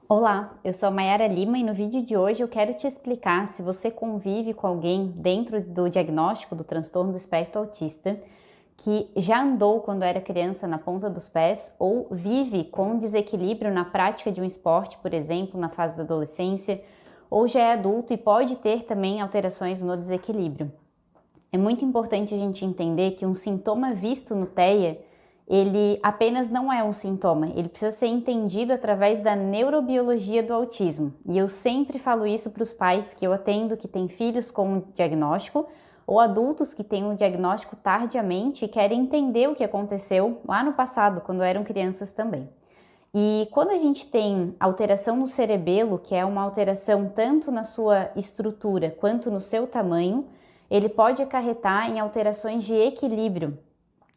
Olá, eu sou a Mayara Lima e no vídeo de hoje eu quero te explicar se você convive com alguém dentro do diagnóstico do transtorno do espectro autista que já andou quando era criança na ponta dos pés ou vive com desequilíbrio na prática de um esporte, por exemplo, na fase da adolescência, ou já é adulto e pode ter também alterações no desequilíbrio. É muito importante a gente entender que um sintoma visto no TEA, ele apenas não é um sintoma, ele precisa ser entendido através da neurobiologia do autismo. E eu sempre falo isso para os pais que eu atendo que têm filhos com diagnóstico ou adultos que têm um diagnóstico tardiamente e querem entender o que aconteceu lá no passado, quando eram crianças também. E quando a gente tem alteração no cerebelo, que é uma alteração tanto na sua estrutura quanto no seu tamanho, ele pode acarretar em alterações de equilíbrio.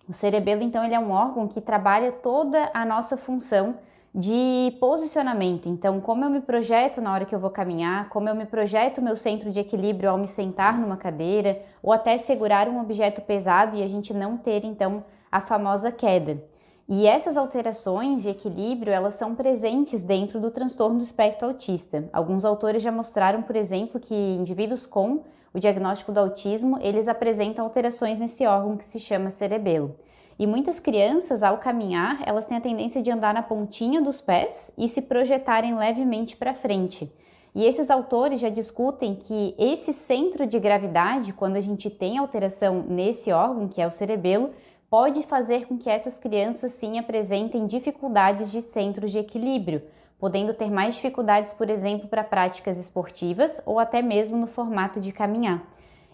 O cerebelo, então, ele é um órgão que trabalha toda a nossa função de posicionamento. Então, como eu me projeto na hora que eu vou caminhar, como eu me projeto o meu centro de equilíbrio ao me sentar numa cadeira, ou até segurar um objeto pesado e a gente não ter, então, a famosa queda. E essas alterações de equilíbrio, elas são presentes dentro do transtorno do espectro autista. Alguns autores já mostraram, por exemplo, que indivíduos com o diagnóstico do autismo, eles apresentam alterações nesse órgão que se chama cerebelo. E muitas crianças, ao caminhar, elas têm a tendência de andar na pontinha dos pés e se projetarem levemente para frente. E esses autores já discutem que esse centro de gravidade, quando a gente tem alteração nesse órgão, que é o cerebelo, pode fazer com que essas crianças sim apresentem dificuldades de centros de equilíbrio, podendo ter mais dificuldades, por exemplo, para práticas esportivas ou até mesmo no formato de caminhar.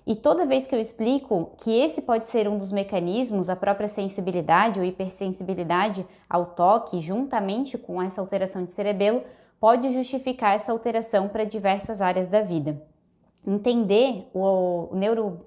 E toda vez que eu explico que esse pode ser um dos mecanismos, a própria sensibilidade ou hipersensibilidade ao toque, juntamente com essa alteração de cerebelo, pode justificar essa alteração para diversas áreas da vida. Entender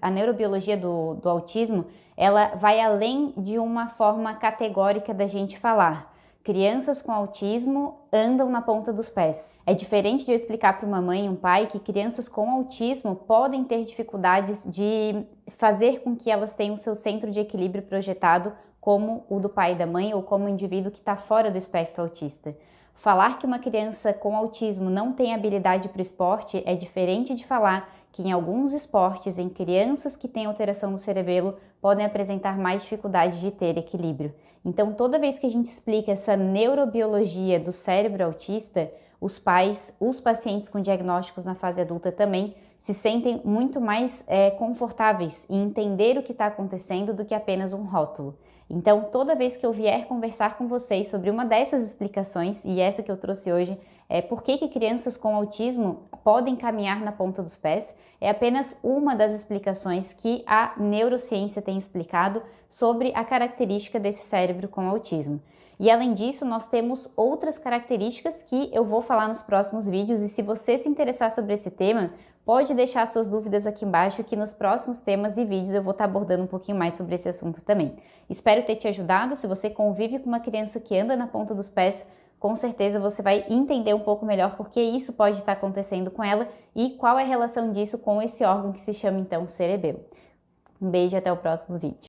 a neurobiologia do autismo, ela vai além de uma forma categórica da gente falar. Crianças com autismo andam na ponta dos pés. É diferente de eu explicar para uma mãe e um pai que crianças com autismo podem ter dificuldades de fazer com que elas tenham seu centro de equilíbrio projetado como o do pai e da mãe ou como o indivíduo que está fora do espectro autista. Falar que uma criança com autismo não tem habilidade para o esporte é diferente de falar que em alguns esportes, em crianças que têm alteração no cerebelo, podem apresentar mais dificuldade de ter equilíbrio. Então, toda vez que a gente explica essa neurobiologia do cérebro autista, os pais, os pacientes com diagnósticos na fase adulta também, se sentem muito mais confortáveis em entender o que está acontecendo do que apenas um rótulo. Então, toda vez que eu vier conversar com vocês sobre uma dessas explicações, e essa que eu trouxe hoje, é por que crianças com autismo podem caminhar na ponta dos pés, é apenas uma das explicações que a neurociência tem explicado sobre a característica desse cérebro com autismo. E além disso, nós temos outras características que eu vou falar nos próximos vídeos, e se você se interessar sobre esse tema, pode deixar suas dúvidas aqui embaixo que nos próximos temas e vídeos eu vou estar abordando um pouquinho mais sobre esse assunto também. Espero ter te ajudado. Se você convive com uma criança que anda na ponta dos pés, com certeza você vai entender um pouco melhor por que isso pode estar acontecendo com ela e qual é a relação disso com esse órgão que se chama então cerebelo. Um beijo e até o próximo vídeo.